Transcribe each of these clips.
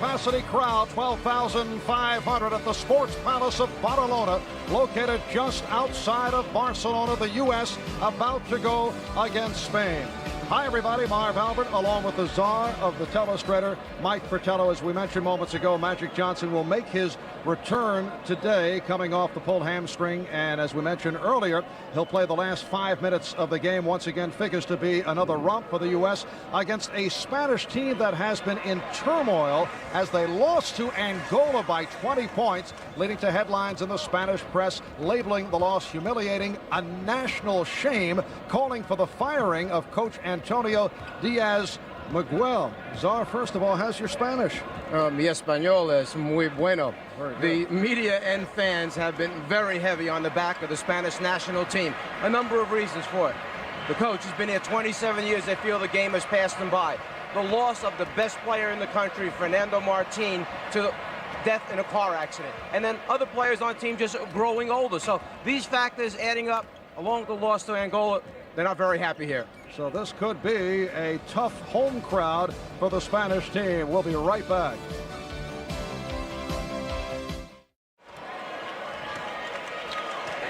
capacity crowd, 12,500 at the Sports Palace of Badalona, located just outside of Barcelona, the U.S., about to go against Spain. Hi, everybody. Marv Albert, along with the czar of the telestrator, Mike Fratello. As we mentioned moments ago, Magic Johnson will make his return today, coming off the pulled hamstring. And as we mentioned earlier, he'll play the last 5 minutes of the game. Once again, figures to be another romp for the U.S. against a Spanish team that has been in turmoil as they lost to Angola by 20 points, leading to headlines in the Spanish press labeling the loss humiliating, a national shame, calling for the firing of coach Antonio Diaz Miguel. Czar, first of all, how's your Spanish? Mi español es muy bueno. The media and fans have been very heavy on the back of the Spanish national team. A number of reasons for it. The coach has been here 27 years. They feel the game has passed them by. The loss of the best player in the country, Fernando Martin, to death in a car accident. And then other players on the team just growing older. So these factors adding up, along with the loss to Angola, they're not very happy here. So this could be a tough home crowd for the Spanish team. We'll be right back.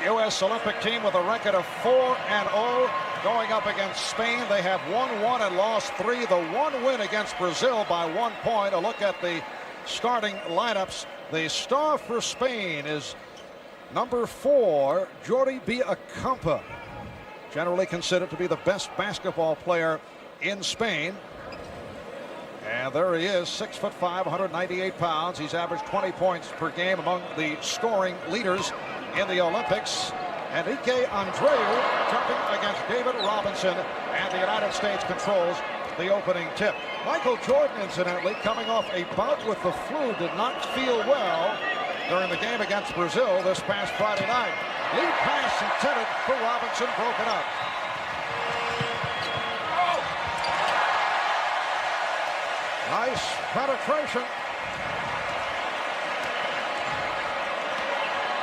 The U.S. Olympic team with a record of 4-0 going up against Spain. They have won 1 and lost 3. The one win against Brazil by 1 point. A look at the starting lineups. The star for Spain is number 4, Jordi Villacampa, generally considered to be the best basketball player in Spain. And there he is, 6'5", 198 pounds. He's averaged 20 points per game, among the scoring leaders in the Olympics. Enrique Andreu jumping against David Robinson, and the United States controls the opening tip. Michael Jordan, incidentally, coming off a bout with the flu, did not feel well during the game against Brazil this past Friday night. Lead pass intended for Robinson, broken up. Nice penetration.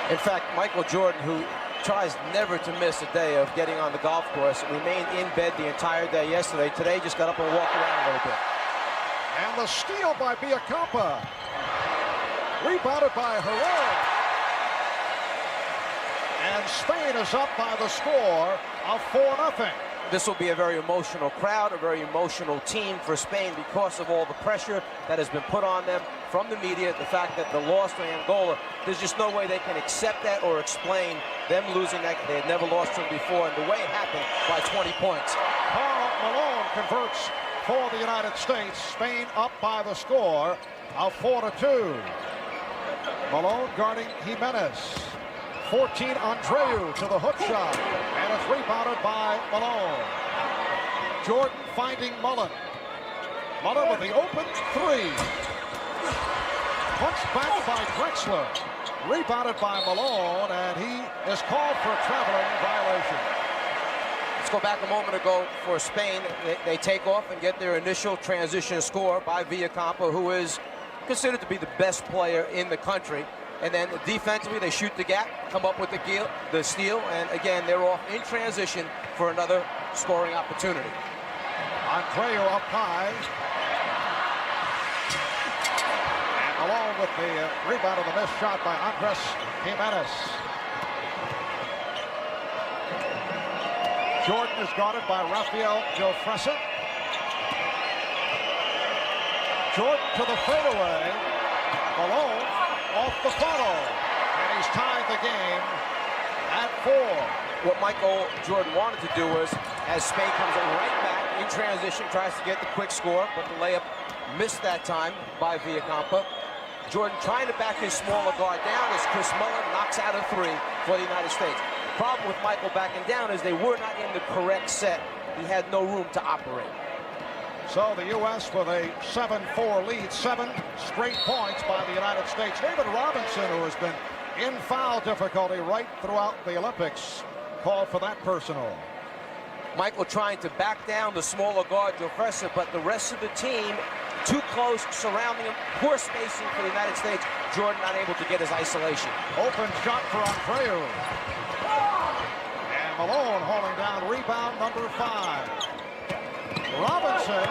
In fact, Michael Jordan, who tries never to miss a day of getting on the golf course, remained in bed the entire day yesterday. Today, just got up and walked around a little bit. And the steal by Villacampa. Rebounded by Herrera. And Spain is up by the score of 4-0. This will be a very emotional crowd, a very emotional team for Spain because of all the pressure that has been put on them from the media, the fact that the loss to Angola, there's just no way they can accept that or explain them losing that. They had never lost to them before, and the way it happened by 20 points. Karl Malone converts for the United States. Spain up by the score of 4-2. Malone guarding Jimenez. 14, Andreu to the hook shot, and it's rebounded by Malone. Jordan finding Mullen. Mullen with the open 3. Punched back by Drexler. Rebounded by Malone, and he is called for a traveling violation. Let's go back a moment ago for Spain. They take off and get their initial transition score by Villacampa, who is considered to be the best player in the country. And then defensively, they shoot the gap, come up with the steal, and again, they're off in transition for another scoring opportunity. Andreu up high. And along with the rebound of the missed shot by Andres Jimenez. Jordan is guarded by Rafael Jofresa. Jordan to the fadeaway. Malone off the follow, and he's tied the game at 4. What Michael Jordan wanted to do was, as Spain comes right back in transition, tries to get the quick score, but the layup missed that time by Villacampa. Jordan trying to back his smaller guard down as Chris Mullin knocks out a 3 for the United States. The problem with Michael backing down is they were not in the correct set. He had no room to operate. So the U.S. with a 7-4 lead, 7 straight points by the United States. David Robinson, who has been in foul difficulty right throughout the Olympics, called for that personal. Michael trying to back down the smaller guard, Jofresa, but the rest of the team too close, surrounding him. Poor spacing for the United States. Jordan not able to get his isolation. Open shot for Andreu. And Malone holding down rebound number 5. Robinson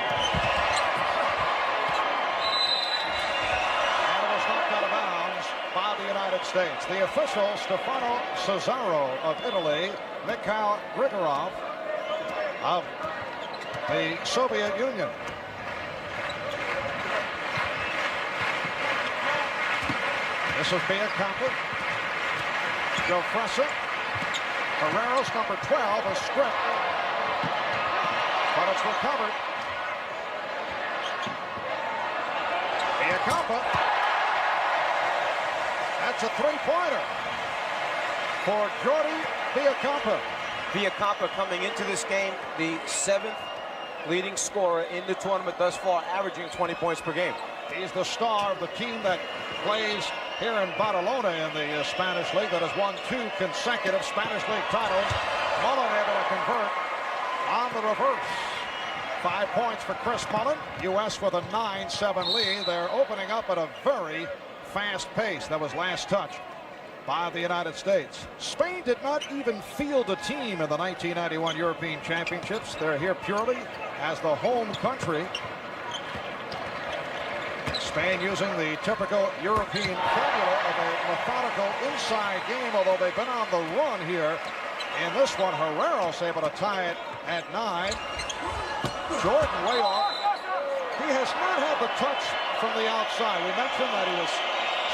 States. The official, Stefano Cesaro of Italy, Mikhail Grigorov of the Soviet Union. This is Biancampa. Joe Fresser. Herreros, number 12, is stripped. But it's recovered. Biancampa. That's a three-pointer for Jordi Biancampa. Biancampa coming into this game, the 7th leading scorer in the tournament thus far, averaging 20 points per game. He's the star of the team that plays here in Barcelona in the Spanish League that has won 2 consecutive Spanish League titles. Mullen able to convert on the reverse. 5 points for Chris Mullen. U.S. with a 9-7 lead. They're opening up at a very fast pace. That was last touch by the United States. Spain did not even field a team in the 1991 European Championships. They're here purely as the home country. Spain using the typical European formula of a methodical inside game, although they've been on the run here. In this one, Herreros able to tie it at 9. Jordan way off. He has not had the touch from the outside. We mentioned that he was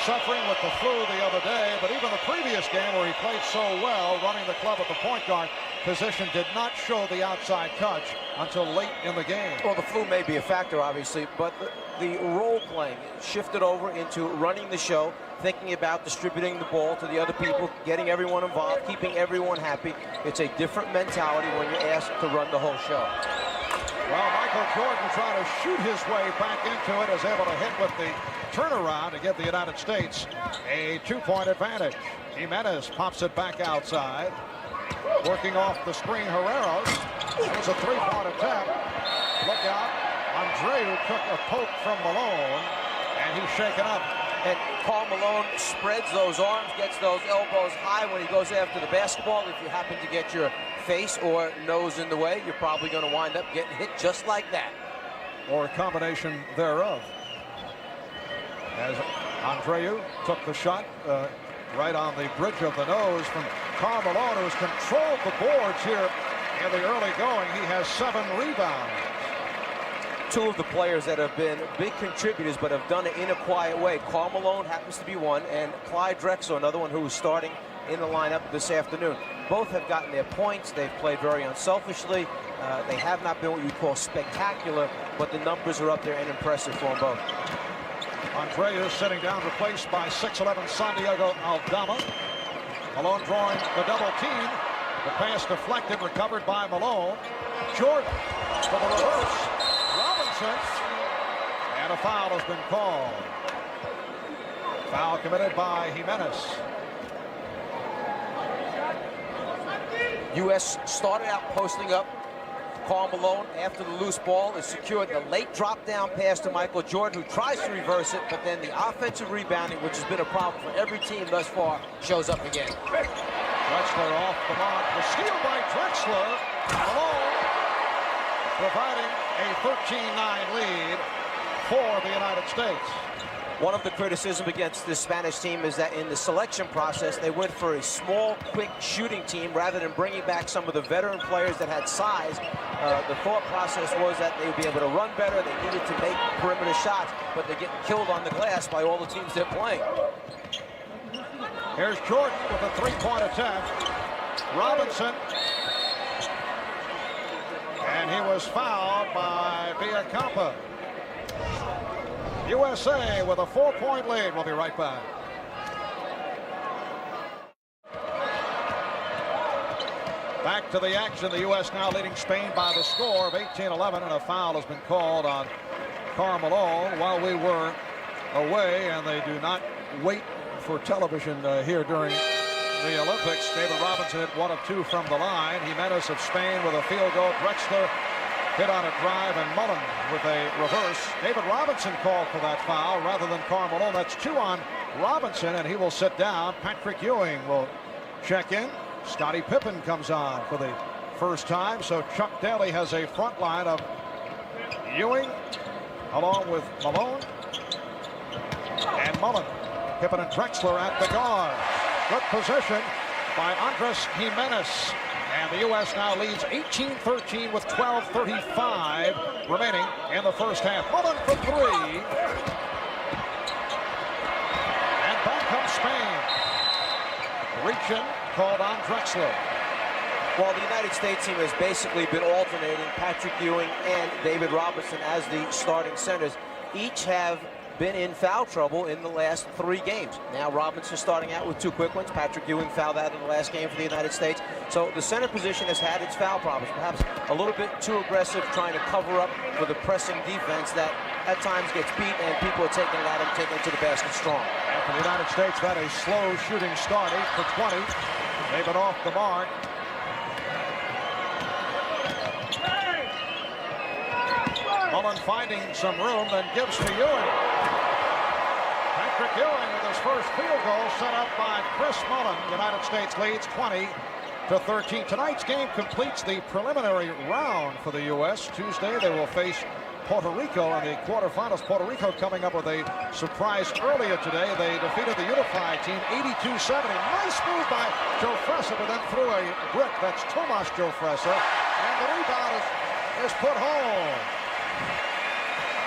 suffering with the flu the other day, but even the previous game where he played so well running the club at the point guard position did not show the outside touch until late in the game. Well, the flu may be a factor, obviously, but the role playing shifted over into running the show, thinking about distributing the ball to the other people, getting everyone involved, keeping everyone happy. It's a different mentality when you're asked to run the whole show. Well, Michael Jordan trying to shoot his way back into it, is able to hit with the turnaround to give the United States a 2-point advantage. Jimenez pops it back outside. Working off the screen, Herreros. It was a 3-point attempt. Look out. Andreu took a poke from Malone, and he's shaken up. And Karl Malone spreads those arms, gets those elbows high when he goes after the basketball. If you happen to get your face or nose in the way, you're probably going to wind up getting hit just like that. Or a combination thereof. As Andreu took the shot right on the bridge of the nose from Karl Malone, who's controlled the boards here in the early going. He has 7 rebounds. 2 of the players that have been big contributors but have done it in a quiet way. Karl Malone happens to be one, and Clyde Drexler, another one who is starting in the lineup this afternoon. Both have gotten their points. They've played very unselfishly. They have not been what you call spectacular, but the numbers are up there and impressive for them both. Andreu sitting down, replaced by 6'11" Santiago Aldama. Malone drawing the double team. The pass deflected, recovered by Malone. Jordan for the reverse. Robinson, and a foul has been called. Foul committed by Jimenez. U.S. started out posting up. Karl Malone, after the loose ball, is secured. The late drop-down pass to Michael Jordan, who tries to reverse it, but then the offensive rebounding, which has been a problem for every team thus far, shows up again. Drexler off the mark. The steal by Drexler. Malone providing a 13-9 lead for the United States. One of the criticisms against this Spanish team is that in the selection process, they went for a small, quick shooting team rather than bringing back some of the veteran players that had size. The thought process was that they would be able to run better. They needed to make perimeter shots, but they're getting killed on the glass by all the teams they're playing. Here's Jordan with a 3-point attempt. Robinson. And he was fouled by Biancampa. USA with a 4-point lead. We'll be right back. Back to the action. The U.S. now leading Spain by the score of 18-11, and a foul has been called on Karl Malone while we were away, and they do not wait for television here during the Olympics. David Robinson hit 1 of 2 from the line. Jimenez of Spain with a field goal. Drexler hit on a drive, and Mullen with a reverse. David Robinson called for that foul rather than Karl Malone. That's 2 on Robinson, and he will sit down. Patrick Ewing will check in. Scottie Pippen comes on for the first time, so Chuck Daly has a front line of Ewing along with Malone and Mullen. Pippen and Drexler at the guard. Good position by Andres Jimenez. And the U.S. now leads 18-13 with 12:35 remaining in the first half. Mullen for three. And back comes Spain. Reach-in called on Drexler. Well, the United States team has basically been alternating Patrick Ewing and David Robinson as the starting centers. Each have been in foul trouble in the last 3 games. Now Robinson starting out with 2 quick ones. Patrick Ewing fouled out in the last game for the United States. So the center position has had its foul problems. Perhaps a little bit too aggressive, trying to cover up for the pressing defense that at times gets beat, and people are taking it at him, taking it to the basket strong. And for the United States, that a slow shooting start, 8 for 20. They've been off the mark. Mullen finding some room, then gives to Ewing. Patrick Ewing with his first field goal set up by Chris Mullen. The United States leads 20-13. Tonight's game completes the preliminary round for the U.S. Tuesday, they will face Puerto Rico in the quarterfinals. Puerto Rico coming up with a surprise earlier today. They defeated the Unified team 82-70. Nice move by Joe Fressa, but then threw a brick. That's Tomas Joe Fressa. And the rebound is put home.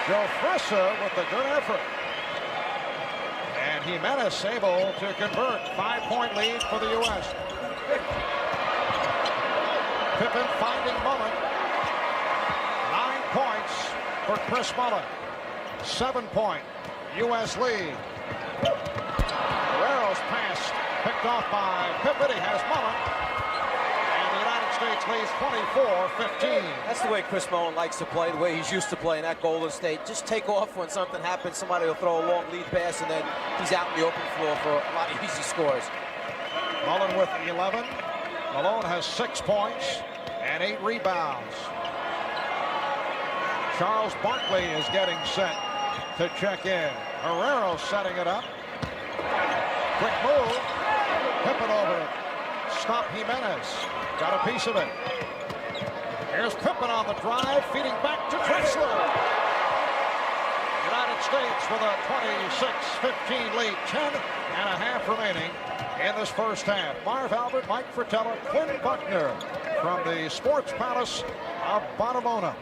Joe Fressa with a good effort. And Jimenez able to convert. 5-point lead for the U.S. Pippen finding Mullen. 9 points for Chris Mullen. 7-point U.S. lead. Guerrero's pass picked off by Pippen. He has Mullen. And the United States leads 24-15. That's the way Chris Mullen likes to play, the way he's used to playing at Golden State. Just take off when something happens. Somebody will throw a long lead pass, and then he's out in the open floor for a lot of easy scores. Mullen with 11. Malone has 6 points and 8 rebounds. Charles Barkley is getting set to check in. Herrero setting it up. Quick move. Pippen over it. Stop Jimenez. Got a piece of it. Here's Pippen on the drive, feeding back to Drexler. United States with a 26-15 lead. 10.5 remaining in this first half. Marv Albert, Mike Fratello, Quinn Buckner from the Sports Palace of Badalona.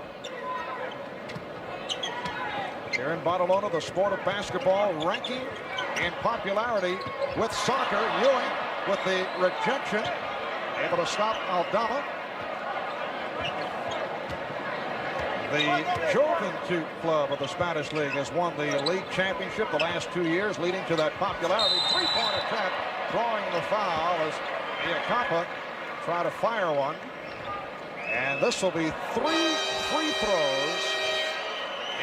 Here in Badalona, the sport of basketball ranking in popularity with soccer. Ewing with the rejection, able to stop Aldama. The Juventud club of the Spanish League has won the league championship the last 2 years, leading to that popularity. 3-point attempt, drawing the foul as Villacampa try to fire one. And this will be 3 free throws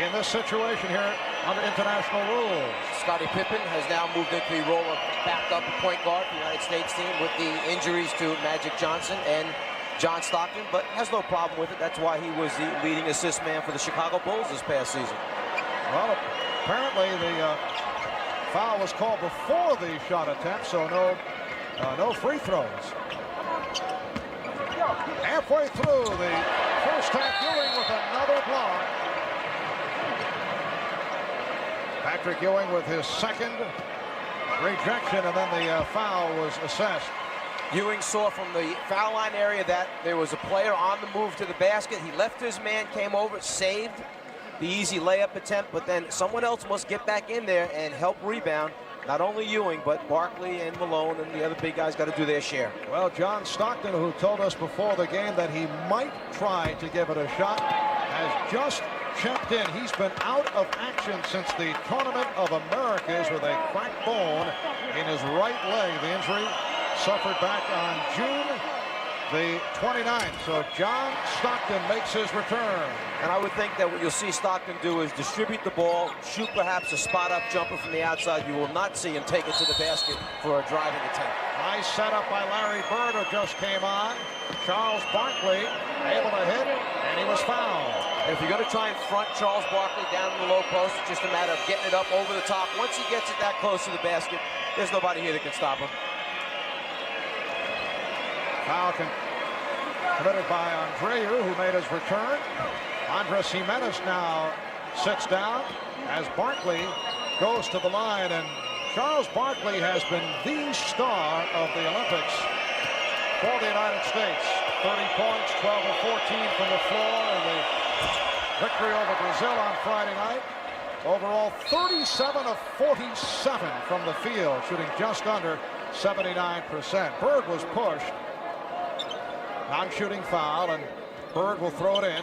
in this situation here under international rules. Scottie Pippen has now moved into the role of backup point guard for the United States team with the injuries to Magic Johnson and John Stockton, but has no problem with it. That's why he was the leading assist man for the Chicago Bulls this past season. Well, apparently the foul was called before the shot attempt, so no free throws. Halfway through the first half, Ewing with another block. Patrick Ewing with his second rejection, and then the foul was assessed. Ewing saw from the foul line area that there was a player on the move to the basket. He left his man, came over, saved the easy layup attempt, but then someone else must get back in there and help rebound. Not only Ewing, but Barkley and Malone and the other big guys got to do their share. Well, John Stockton, who told us before the game that he might try to give it a shot, has just checked in. He's been out of action since the Tournament of Americas with a cracked bone in his right leg. The injury suffered back on June the 29th. So John Stockton makes his return. And I would think that what you'll see Stockton do is distribute the ball, shoot perhaps a spot-up jumper from the outside. You will not see him take it to the basket for a driving attempt. Nice setup by Larry Bird, who just came on. Charles Barkley able to hit, and he was fouled. And if you're going to try and front Charles Barkley down in the low post, it's just a matter of getting it up over the top. Once he gets it that close to the basket, there's nobody here that can stop him. Foul committed by Andreu, who made his return. Andres Jimenez now sits down as Barkley goes to the line and Charles Barkley has been the star of the Olympics for the United States. 30 points, 12 of 14 from the floor in the victory over Brazil on Friday night. Overall, 37 of 47 from the field, shooting just under 79%. Bird was pushed. Non-shooting foul, and Bird will throw it in.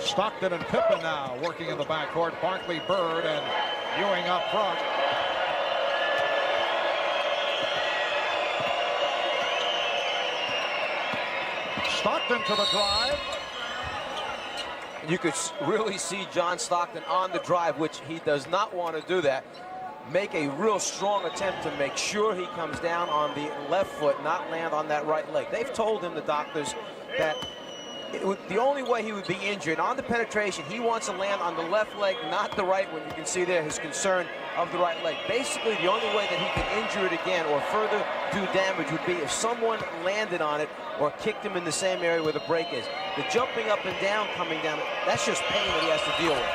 Stockton and Pippen now working in the backcourt. Barkley, Bird, and Ewing up front. Stockton to the drive. You could really see John Stockton on the drive, which he does not want to do that. Make a real strong attempt to make sure he comes down on the left foot, not land on that right leg. They've told him, the doctors, that the only way he would be injured on the penetration, he wants to land on the left leg, not the right one. You can see there his concern of the right leg. Basically, the only way that he could injure it again or further do damage would be if someone landed on it or kicked him in the same area where the break is. The jumping up and down, coming down, that's just pain that he has to deal with.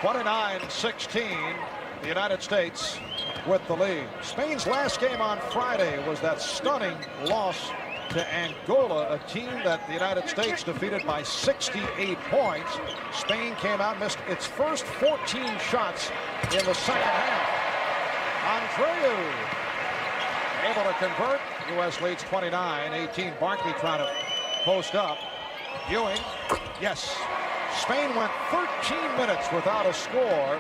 29-16, the United States with the lead. Spain's last game on Friday was that stunning loss to Angola, a team that the United States defeated by 68 points. Spain came out and missed its first 14 shots in the second half. Andreu able to convert. U.S. leads 29-18. Barkley trying to post up. Ewing, yes. Spain went 13 minutes without a score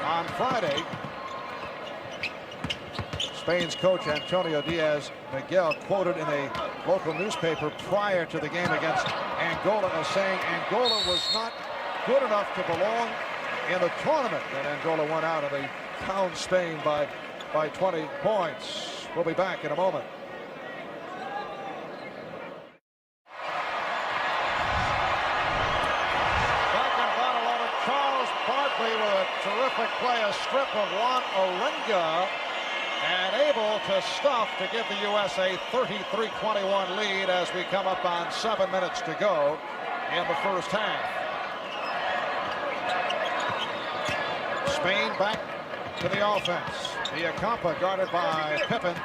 on Friday. Spain's coach Antonio Diaz Miguel quoted in a local newspaper prior to the game against Angola as saying Angola was not good enough to belong in the tournament. And Angola went out and they pound Spain by 20 points. We'll be back in a moment. Back in battle over Charles Barkley with a terrific play, a strip of Juan Orenga, and able to stuff to give the U.S. a 33-21 lead as we come up on 7 minutes to go in the first half. Spain back to the offense. Villacampa guarded by Pippen.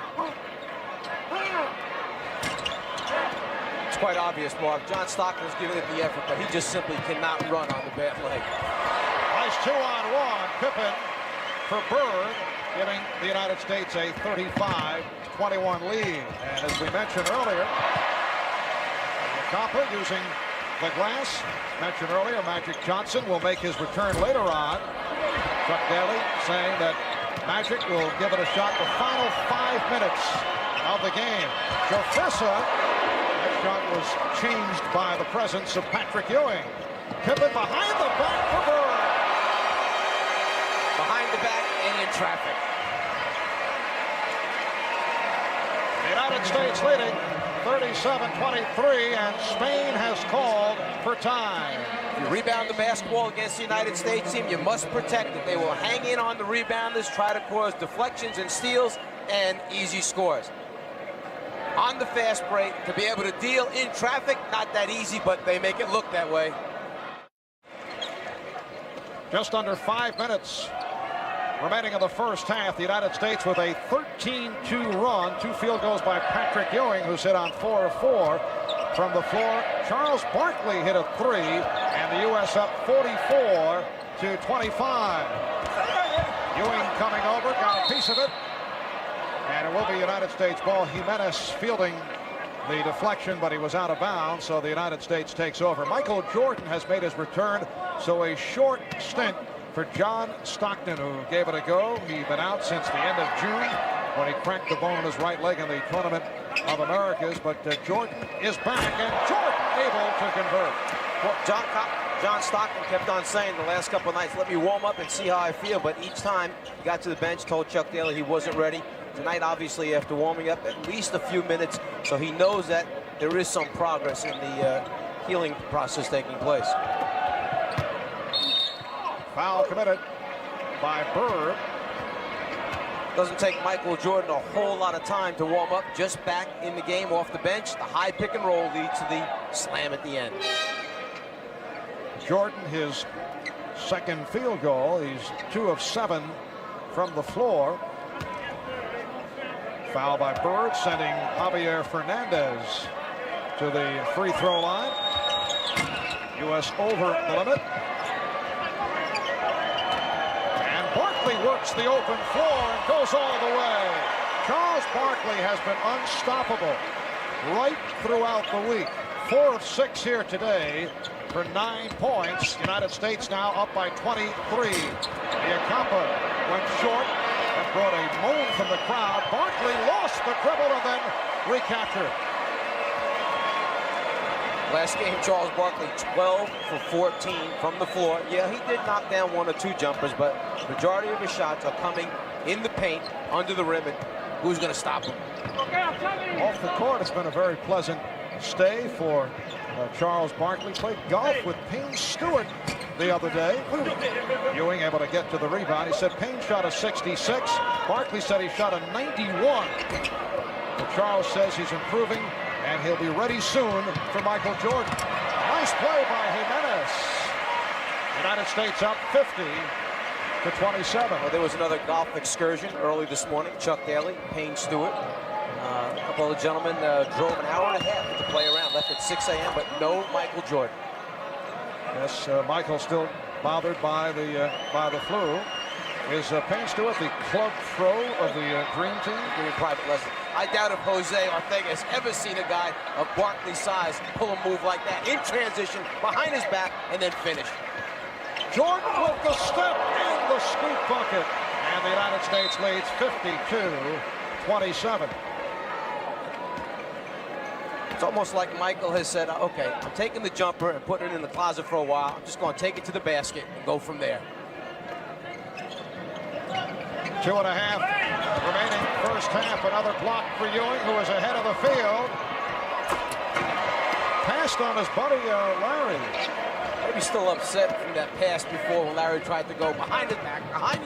It's quite obvious, Mark. John Stockton's giving it the effort, but he just simply cannot run on the bad leg. Nice 2-on-1. Pippen for Bird, giving the United States a 35-21 lead. And as we mentioned earlier, Villacampa using the glass. Mentioned earlier, Magic Johnson will make his return later on. Chuck Daly saying that Magic will give it a shot the final 5 minutes of the game. Jofessa, that shot was changed by the presence of Patrick Ewing. Pippen behind the back for Bird. Behind the back and in traffic. The United States leading 37-23, and Spain has called for time. If you rebound the basketball against the United States team, you must protect it. They will hang in on the rebounders, try to cause deflections and steals and easy scores. On the fast break, to be able to deal in traffic, not that easy, but they make it look that way. Just under 5 minutes remaining in the first half. The United States with a 13-2 run. 2 field goals by Patrick Ewing, who's hit on 4 of 4 from the floor. Charles Barkley hit a 3, and the U.S. up 44-25. Ewing coming over, got a piece of it, and it will be United States ball. Jimenez fielding the deflection, but he was out of bounds, so the United States takes over. Michael Jordan has made his return, so a short stint for John Stockton, who gave it a go. He'd been out since the end of June when he cracked the bone in his right leg in the Tournament of Americas, but Jordan is back, and Jordan able to convert. Well, John Stockton kept on saying the last couple of nights, let me warm up and see how I feel, but each time he got to the bench, told Chuck Daly he wasn't ready. Tonight, obviously, after warming up at least a few minutes, so he knows that there is some progress in the healing process taking place. Foul committed by Bird. Doesn't take Michael Jordan a whole lot of time to warm up, just back in the game off the bench. The high pick and roll leads to the slam at the end. Jordan his second field goal. He's 2 of 7 from the floor. Foul by Bird, sending Javier Fernandez to the free throw line. U.S. over the limit. And Barkley works the open floor and goes all the way. Charles Barkley has been unstoppable right throughout the week. 4 of 6 here today for 9 points. United States now up by 23. Villacampa went short and brought a moan from the crowd. Barkley lost the dribble and then recaptured. Last game, Charles Barkley 12 for 14 from the floor. Yeah, he did knock down 1 or 2 jumpers, but the majority of his shots are coming in the paint, under the rim, and who's going to stop him? Off the court, it's been a very pleasant stay for Charles Barkley. Played golf with Payne Stewart the other day. Ewing able to get to the rebound. He said Payne shot a 66. Barkley said he shot a 91. But Charles says he's improving, and he'll be ready soon for Michael Jordan. Nice play by Jimenez. United States up 50-27. Well, there was another golf excursion early this morning. Chuck Daly, Payne Stewart. A couple of gentlemen drove an hour and a half to play around. Left at 6 a.m., but no Michael Jordan. Yes, Michael still bothered by the flu. Is Payne Stewart the club pro of the Dream Team? Give me a private lesson. I doubt if Jose Ortega has ever seen a guy of Barkley's size pull a move like that in transition, behind his back, and then finish. Jordan with the step and the scoop bucket. And the United States leads 52-27. It's almost like Michael has said, okay, I'm taking the jumper and putting it in the closet for a while. I'm just going to take it to the basket and go from there. 2.5 remaining first half. Another block for Ewing, who is ahead of the field. Passed on his buddy Larry. Maybe still upset from that pass before when Larry tried to go behind his back, and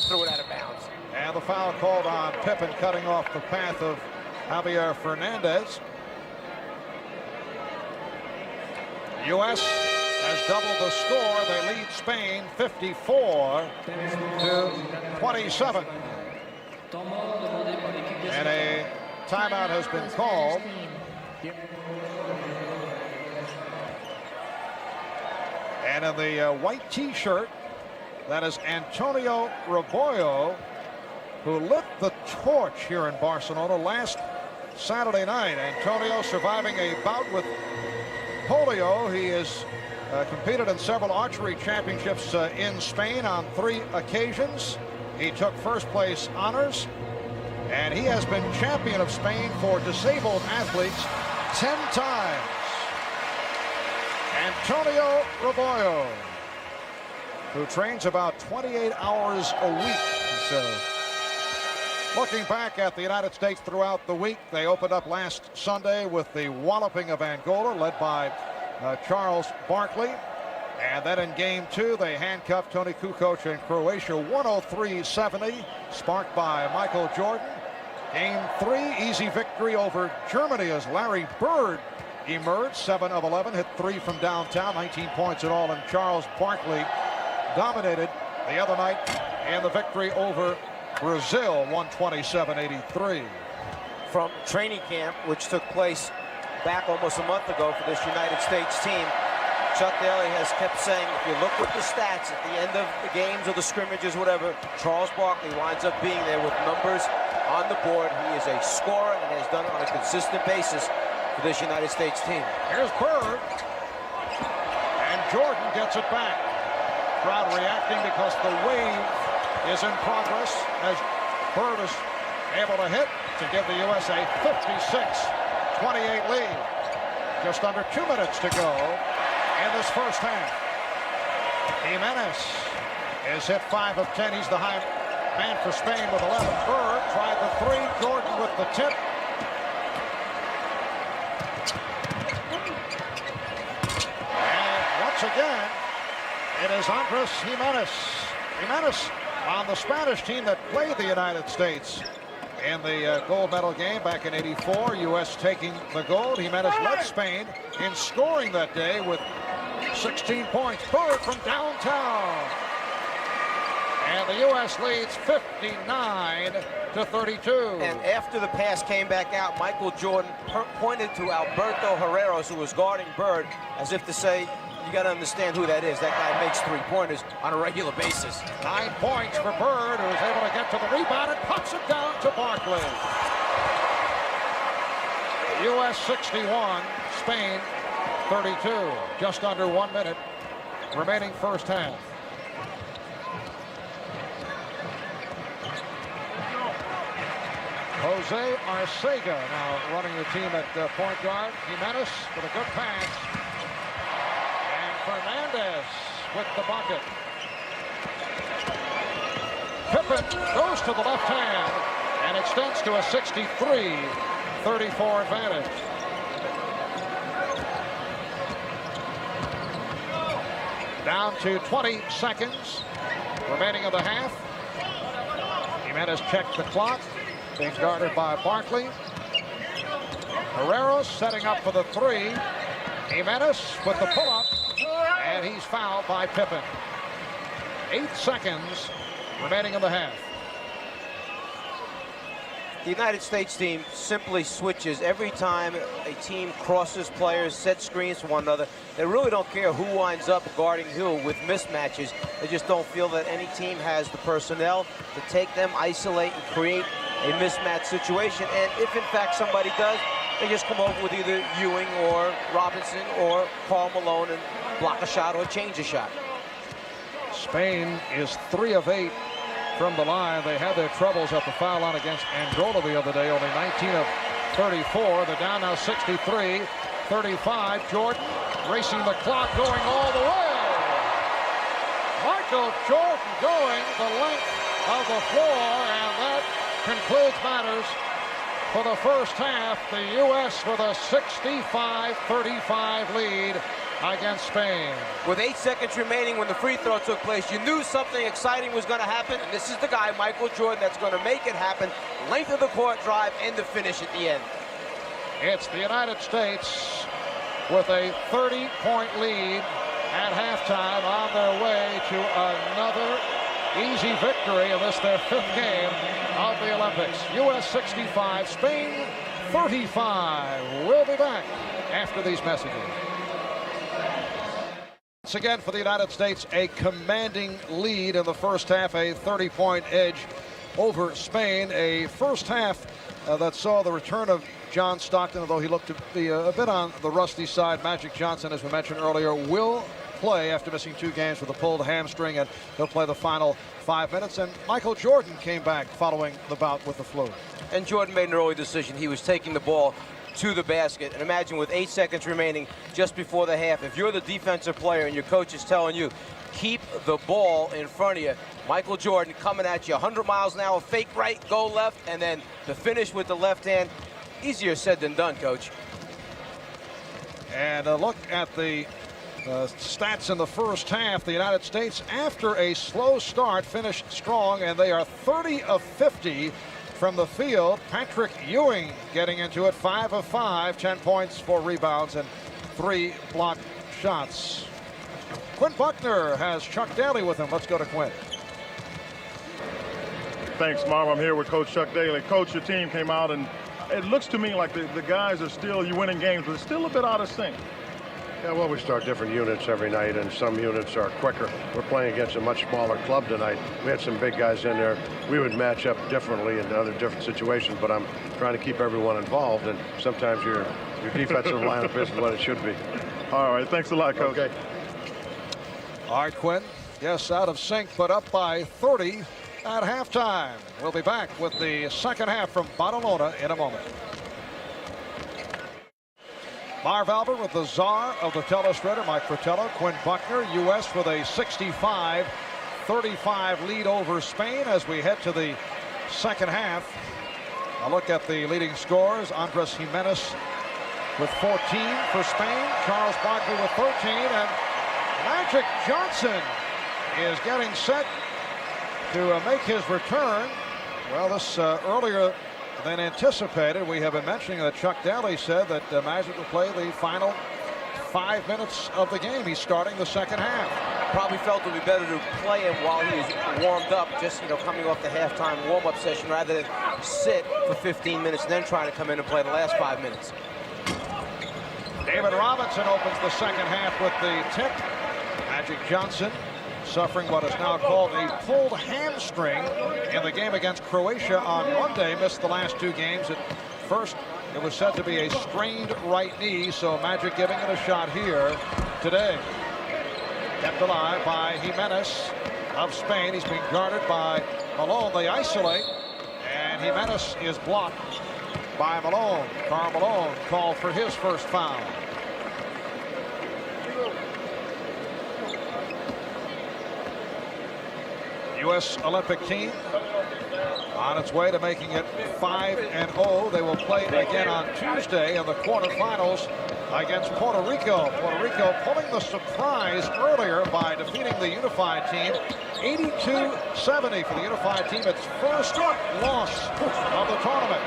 threw it out of bounds. And the foul called on Pippen, cutting off the path of Javier Fernandez. U.S. has doubled the score. They lead Spain 54-27. And a timeout has been called. And in the white T-shirt, that is Antonio Rebollo, who lit the torch here in Barcelona last Saturday night. Antonio surviving a bout with polio. He has competed in several archery championships in Spain on 3 occasions. He took first place honors, and he has been champion of Spain for disabled athletes 10 times. Antonio Rebollo, who trains about 28 hours a week. So, looking back at the United States throughout the week, they opened up last Sunday with the walloping of Angola, led by Charles Barkley. And then in game 2, they handcuffed Toni Kukoc in Croatia, 103-70, sparked by Michael Jordan. Game 3, easy victory over Germany as Larry Bird emerged, 7 of 11, hit 3 from downtown, 19 points in all, and Charles Barkley dominated the other night in the victory over Brazil, 127-83. From training camp, which took place back almost a month ago for this United States team, Chuck Daly has kept saying, if you look at the stats at the end of the games or the scrimmages, whatever, Charles Barkley winds up being there with numbers on the board. He is a scorer and has done it on a consistent basis for this United States team. Here's Bird, and Jordan gets it back. Crowd reacting because the wave is in progress as Bird is able to hit to give the U.S. a 56-28 lead. Just under 2 minutes to go in this first half. Jimenez is hit 5 of 10. He's the high man for Spain with 11. Bird tried the 3. Jordan with the tip. Again, it is Andres Jimenez. Jimenez on the Spanish team that played the United States in the gold medal game back in '84. U.S. taking the gold. Jimenez led Spain in scoring that day with 16 points. Bird from downtown. And the U.S. leads 59-32. And after the pass came back out, Michael Jordan pointed to Alberto Herreros, who was guarding Bird, as if to say, you got to understand who that is. That guy makes three-pointers on a regular basis. 9 points for Bird, who was able to get to the rebound and puts it down to Barkley. U.S. 61, Spain 32. Just under 1 minute remaining first half. Jose Arcega now running the team at point guard. Jimenez with a good pass. And Fernandez with the bucket. Pippen goes to the left hand and extends to a 63-34 advantage. Down to 20 seconds remaining of the half. Jimenez checked the clock. Being guarded by Barkley. Herreros setting up for the three. Jimenez with the pull-up, and he's fouled by Pippen. 8 seconds remaining in the half. The United States team simply switches every time a team crosses players, sets screens for one another. They really don't care who winds up guarding who with mismatches. They just don't feel that any team has the personnel to take them, isolate, and create a mismatch situation. And if in fact somebody does, they just come over with either Ewing or Robinson or Karl Malone and block a shot or change a shot. Spain is 3 of 8 from the line. They had their troubles at the foul line against Angola the other day, only 19 of 34. They're down now 63-35. Jordan racing the clock, going all the way. Michael Jordan going the length of the floor, and that concludes matters for the first half. The U.S. with a 65-35 lead against Spain. With 8 seconds remaining when the free throw took place, you knew something exciting was going to happen, and this is the guy, Michael Jordan, that's going to make it happen. Length of the court drive and the finish at the end. It's the United States with a 30-point lead at halftime, on their way to another easy victory in this, their 5th game of the Olympics. U.S. 65, Spain 35. We'll be back after these messages. Once again for the United States, a commanding lead in the first half, a 30-point edge over Spain. A first half that saw the return of John Stockton, although he looked to be a bit on the rusty side. Magic Johnson, as we mentioned earlier, will play after missing 2 games with a pulled hamstring, and he'll play the final 5 minutes. And Michael Jordan came back following the bout with the flu. And Jordan made an early decision. He was taking the ball to the basket. And imagine with 8 seconds remaining just before the half, if you're the defensive player and your coach is telling you, keep the ball in front of you, Michael Jordan coming at you 100 miles an hour, fake right, go left, and then the finish with the left hand. Easier said than done, Coach. And a look at the stats in the first half. The United States, after a slow start, finished strong, and they are 30 of 50 from the field. Patrick Ewing getting into it, 5 of 5, 10 points, 4 rebounds, and 3 blocked shots. Quinn Buckner has Chuck Daly with him. Let's go to Quinn. Thanks, Marv. I'm here with Coach Chuck Daly. Coach, your team came out, and it looks to me like the guys are still, you're winning games, but it's still a bit out of sync. Yeah, well, we start different units every night, and some units are quicker. We're playing against a much smaller club tonight. We had some big guys in there. We would match up differently in other different situations, but I'm trying to keep everyone involved, and sometimes your defensive lineup isn't what it should be. All right, thanks a lot, Coach. Okay. All right, Quinn. Yes, out of sync, but up by 30 at halftime. We'll be back with the second half from Barcelona in a moment. Marv Albert with the czar of the telestrator, Mike Fratello. Quinn Buckner, U.S. with a 65-35 lead over Spain as we head to the second half. A look at the leading scorers. Andres Jimenez with 14 for Spain. Charles Barkley with 13. And Magic Johnson is getting set to make his return. Well, this earlier than anticipated. We have been mentioning that Chuck Daly said that Magic will play the final 5 minutes of the game. He's starting the second half. Probably felt it would be better to play him while he was warmed up, just, coming off the halftime warm-up session, rather than sit for 15 minutes and then trying to come in and play the last 5 minutes. David Robinson opens the second half with the tip. Magic Johnson suffering what is now called a pulled hamstring in the game against Croatia on Monday. Missed the last 2 games. At first, it was said to be a strained right knee, so Magic giving it a shot here today. Kept alive by Jimenez of Spain. He's being guarded by Malone. They isolate, and Jimenez is blocked by Malone. Karl Malone called for his first foul. U.S. Olympic team on its way to making it 5-0. They will play again on Tuesday in the quarterfinals against Puerto Rico. Puerto Rico pulling the surprise earlier by defeating the Unified team 82-70 for the Unified team. Its first loss of the tournament.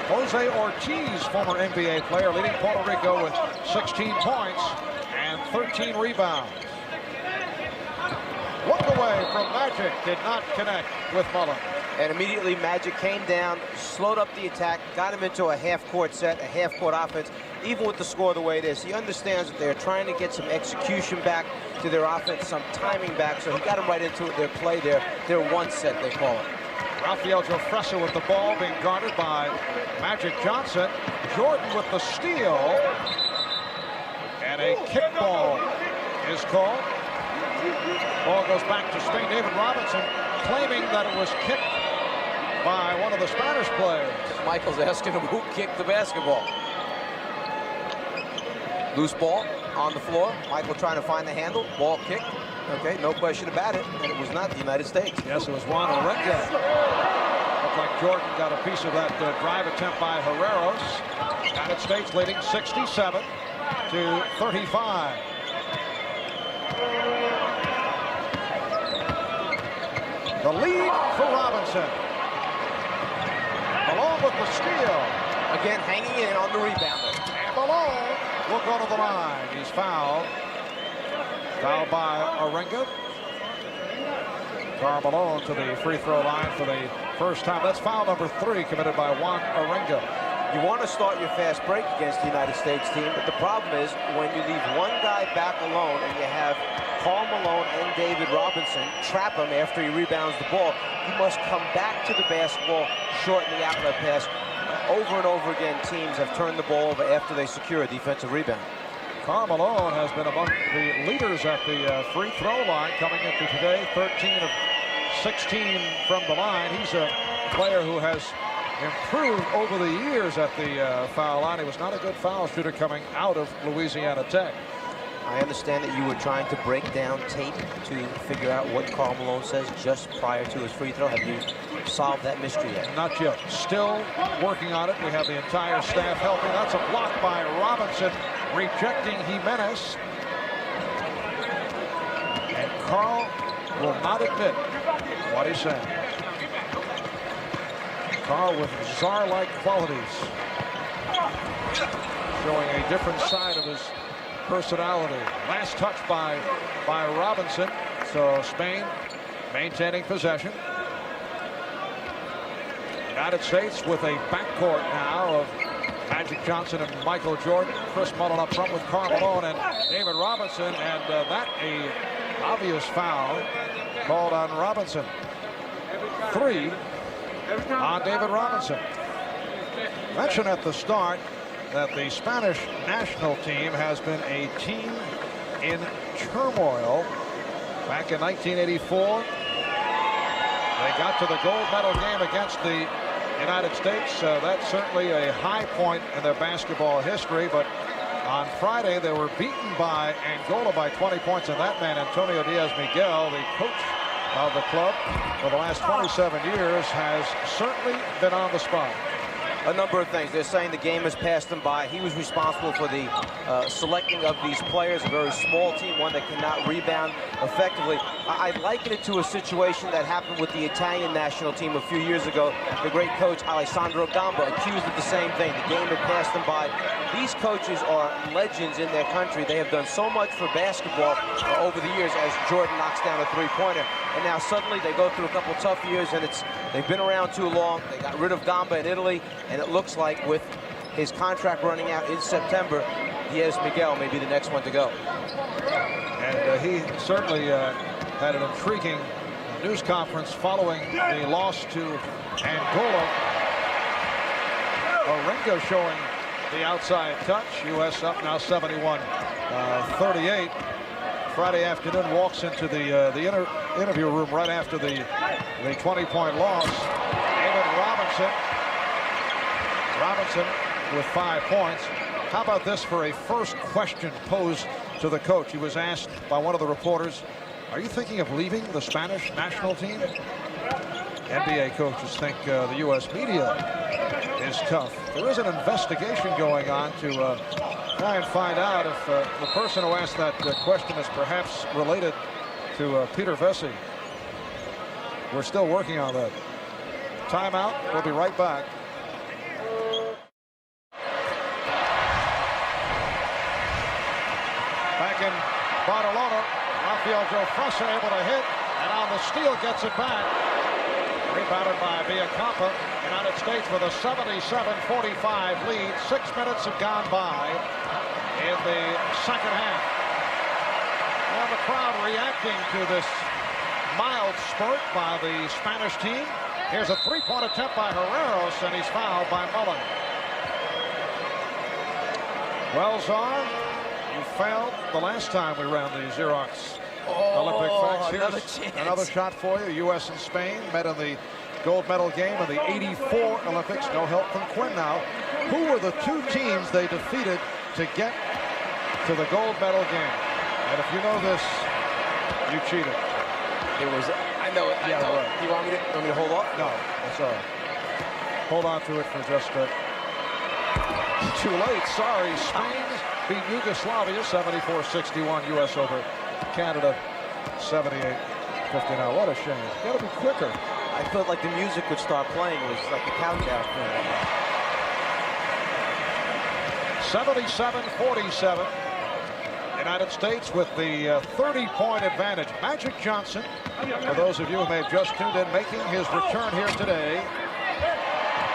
Jose Ortiz, former NBA player, leading Puerto Rico with 16 points and 13 rebounds. Look away from Magic, did not connect with Mullen. And immediately Magic came down, slowed up the attack, got him into a half-court set, a half-court offense. Even with the score the way it is, he understands that they're trying to get some execution back to their offense, some timing back, so he got him right into it, their play, their one set, they call it. Rafael Jofresa with the ball, being guarded by Magic Johnson. Jordan with the steal. And a kickball is called. Ball goes back to Spain. David Robinson claiming that it was kicked by one of the Spanish players. Michael's asking him who kicked the basketball. Loose ball on the floor. Michael trying to find the handle. Ball kicked. Okay, no question about it. And it was not the United States. Yes, it was Juan Orenga. Looked like Jordan got a piece of that drive attempt by Herreros. United States leading 67-35. The lead for Robinson. Malone with the steal. Again, hanging in on the rebounder. And Malone will go to the line. He's fouled. Fouled by Orenga. Karl Malone to the free throw line for the first time. That's foul number 3 committed by Juan Orenga. You want to start your fast break against the United States team, but the problem is when you leave one guy back alone and you have Karl Malone and David Robinson trap him after he rebounds the ball, you must come back to the basketball, shorten the outlet pass. Over and over again, teams have turned the ball over after they secure a defensive rebound. Karl Malone has been among the leaders at the free throw line coming into today. 13 of 16 from the line. He's a player who has improved over the years at the foul line. He was not a good foul shooter coming out of Louisiana Tech. I understand that you were trying to break down tape to figure out what Karl Malone says just prior to his free throw. Have you solved that mystery yet? Not yet. Still working on it. We have the entire staff helping. That's a block by Robinson, rejecting Jimenez. And Karl will not admit what he's saying. Karl with czar-like qualities, showing a different side of his personality. Last touch by Robinson. So Spain maintaining possession. United States with a backcourt now of Magic Johnson and Michael Jordan. Chris Mullen up front with Karl Malone and David Robinson, and that a obvious foul called on Robinson. 3 on David Robinson. Mentioned at the start that the Spanish national team has been a team in turmoil. Back in 1984, they got to the gold medal game against the United States. That's certainly a high point in their basketball history, but on Friday they were beaten by Angola by 20 points, and that man, Antonio Diaz-Miguel, the coach of the club for the last 27 years, has certainly been on the spot. a number of things. They're saying the game has passed him by. He was responsible for the selecting of these players, a very small team, one that cannot rebound effectively. I liken it to a situation that happened with the Italian national team a few years ago. The great coach Alessandro Gamba accused of the same thing. The game had passed them by. These coaches are legends in their country. They have done so much for basketball over the years as Jordan knocks down a three-pointer. And now suddenly they go through a couple tough years, and they've been around too long. They got rid of Gamba in Italy, and it looks like with his contract running out in September, Diaz Miguel may be the next one to go. And he certainly had an intriguing news conference following the loss to Angola. Orengo showing the outside touch. U.S. up now 71-38. Friday afternoon walks into the interview room right after the 20-point loss. David Robinson with 5 points. How about this for a first question posed to the coach? He was asked by one of the reporters, "Are you thinking of leaving the Spanish national team?" NBA coaches think the U.S. media is tough. There is an investigation going on to try and find out if the person who asked that question is perhaps related to Peter Vesey. We're still working on that. Timeout. We'll be right back. Back in Barcelona, Rafael Jofresa able to hit, and on the steal gets it back. Rebounded by Villacampa. United States with a 77-45 lead. 6 minutes have gone by in the second half. And the crowd reacting to this mild spurt by the Spanish team. Here's a three-point attempt by Herreros, and he's fouled by Mullen. Well, Czar, you failed the last time we ran the Xerox Olympic facts. Here's another shot for you. U.S. and Spain met in the gold medal game of the '84 Olympics. No help from Quinn now. Who were the two teams they defeated to get to the gold medal game? And if you know this, you cheated. It was, I know it. Yeah, right. You want me to hold off? No, that's all right. Hold on to it for just too late. Sorry. Spain beat Yugoslavia 74-61. U.S. over Canada 78-59. What a shame. Got to be quicker. I felt like the music would start playing. It was like a countdown. 77-47. United States with the 30-point advantage. Magic Johnson, for those of you who may have just tuned in, making his return here today.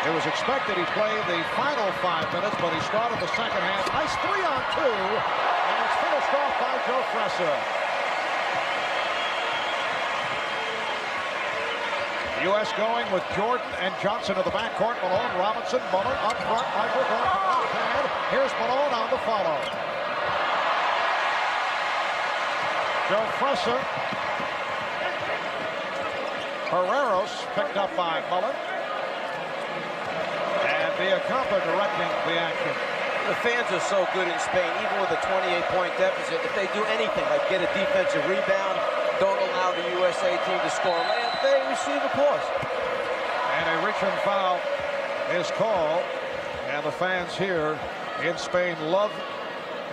It was expected he played the final 5 minutes, but he started the second half. Nice 3-on-2, and it's finished off by Jofresa. U.S. going with Jordan and Johnson in the backcourt. Malone, Robinson, Mullen up front. Michael going from left hand. Here's Malone on the follow. Jofresa. Herreros picked up by Mullen. And Villacampa directing the action. The fans are so good in Spain, even with a 28-point deficit. If they do anything, like get a defensive rebound, don't allow the USA team to score a layup, they receive applause. And a reach-in foul is called. And the fans here in Spain love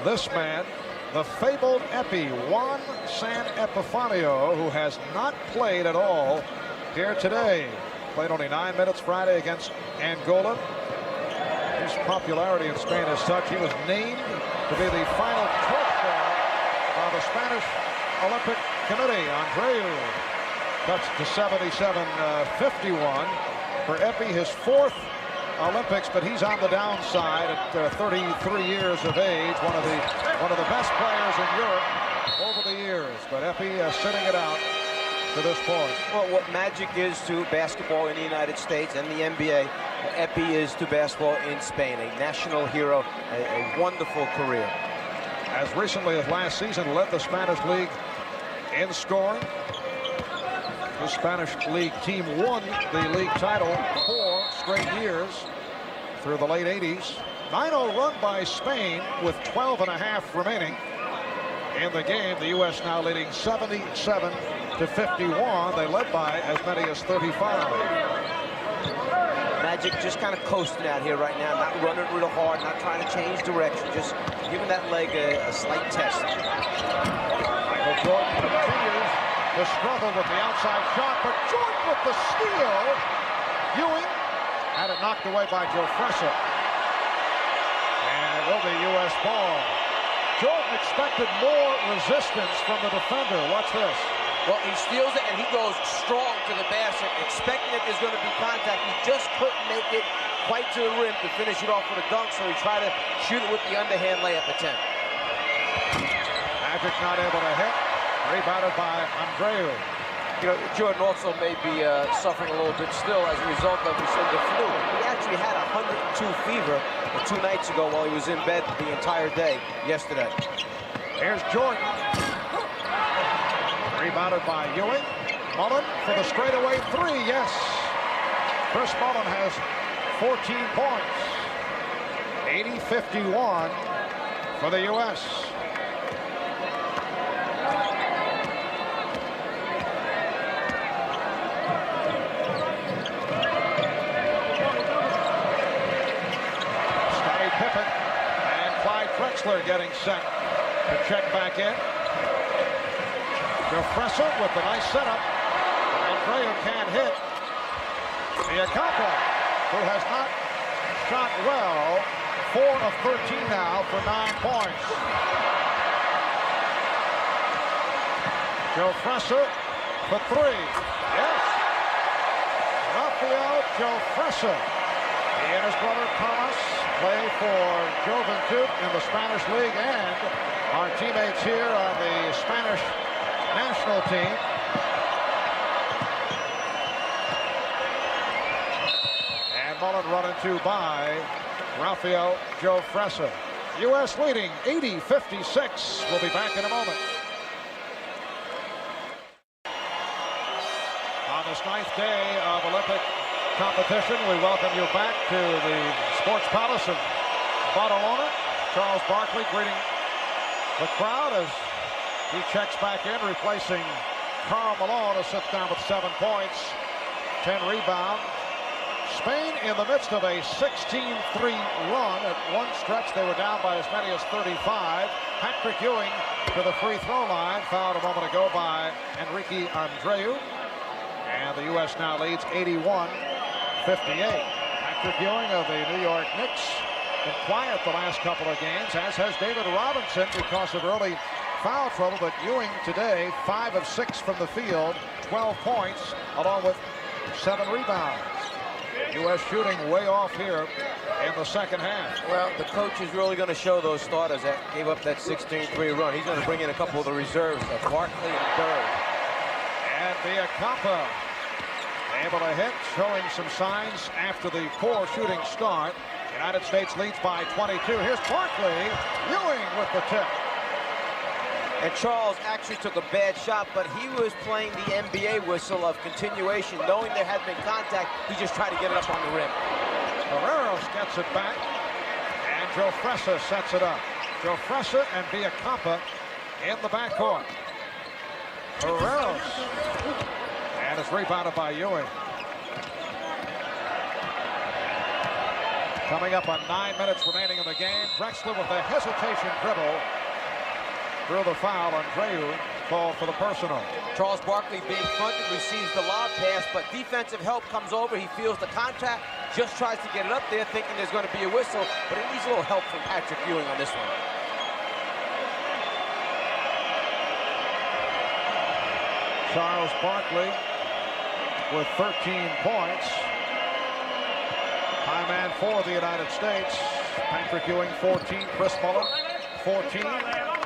this man, the fabled Epi, Juan San Epifanio, who has not played at all here today. Played only 9 minutes Friday against Angola. His popularity in Spain is such, he was named to be the final torchbearer by the Spanish Olympic Committee. Andreu touched to 77-51 for Epi, his 4th Olympics, but he's on the downside at 33 years of age. One of the best players in Europe over the years, but Epi sitting it out to this point. Well, what Magic is to basketball in the United States and the NBA, Epi is to basketball in Spain. A national hero, a wonderful career. As recently as last season, led the Spanish League in scoring. The Spanish League team won the league title 4 straight years through the late 80s. 9-0 run by Spain with 12.5 remaining in the game. The U.S. now leading 77-51. They led by as many as 35. Magic just kind of coasting out here right now, not running real hard, not trying to change direction, just giving that leg a slight test. Michael Jordan continues to struggle with the outside shot, but Jordan with the steal. Ewing had it knocked away by Joe Fressa. And it will be U.S. ball. Jordan expected more resistance from the defender. Watch this. Well, he steals it, and he goes strong to the basket, expecting that there's going to be contact. He just couldn't make it quite to the rim to finish it off with a dunk, so he tried to shoot it with the underhand layup attempt. Magic not able to hit. Rebounded by Andreu. You know, Jordan also may be suffering a little bit still as a result of, we said, the flu. He actually had a 102 fever 2 nights ago while he was in bed the entire day yesterday. Here's Jordan. Rebounded by Ewing. Mullen for the straightaway 3, yes. Chris Mullen has 14 points. 80-51 for the U.S. Scottie Pippen and Clyde Drexler getting set to check back in. Joe Fressa with the nice setup. Andreu can't hit. Viacampa, who has not shot well, 4 of 13 now for 9 points. Joe Fressa for 3. Yes. Rafael Joe Fressa. He and his brother Thomas play for Juventud in the Spanish League and our teammates here on the Spanish national team. And Mullen run into by Rafael Joe Fressa. U.S. leading 80-56. We'll be back in a moment. On this 9th day of Olympic competition, we welcome you back to the Sports Palace of Badalona. Charles Barkley greeting the crowd as he checks back in, replacing Karl Malone, who sits down with 7 points, 10 rebounds. Spain in the midst of a 16-3 run. At one stretch, they were down by as many as 35. Patrick Ewing to the free throw line, fouled a moment ago by Enrique Andreu. And the U.S. now leads 81-58. Patrick Ewing of the New York Knicks been quiet the last couple of games, as has David Robinson because of early foul trouble, but Ewing today 5 of 6 from the field, 12 points, along with 7 rebounds. U.S. shooting way off here in the second half. Well, the coach is really going to show those starters that gave up that 16-3 run. He's going to bring in a couple of the reserves, Barkley and Bird. And Viacampa able to hit, showing some signs after the poor shooting start. United States leads by 22. Here's Barkley, Ewing with the tip. And Charles actually took a bad shot, but he was playing the NBA whistle of continuation. Knowing there had been contact, he just tried to get it up on the rim. Barreros gets it back, and Joe Fressa sets it up. Joe Fressa and Viacampa in the backcourt. Barreros, and it's rebounded by Ewing. Coming up on 9 minutes remaining in the game. Drexler with a hesitation dribble. Through the foul, Andreu called for the personal. Charles Barkley being fronted, receives the lob pass, but defensive help comes over. He feels the contact, just tries to get it up there, thinking there's going to be a whistle, but he needs a little help from Patrick Ewing on this one. Charles Barkley with 13 points. High man for the United States. Patrick Ewing, 14. Chris Mullen, 14.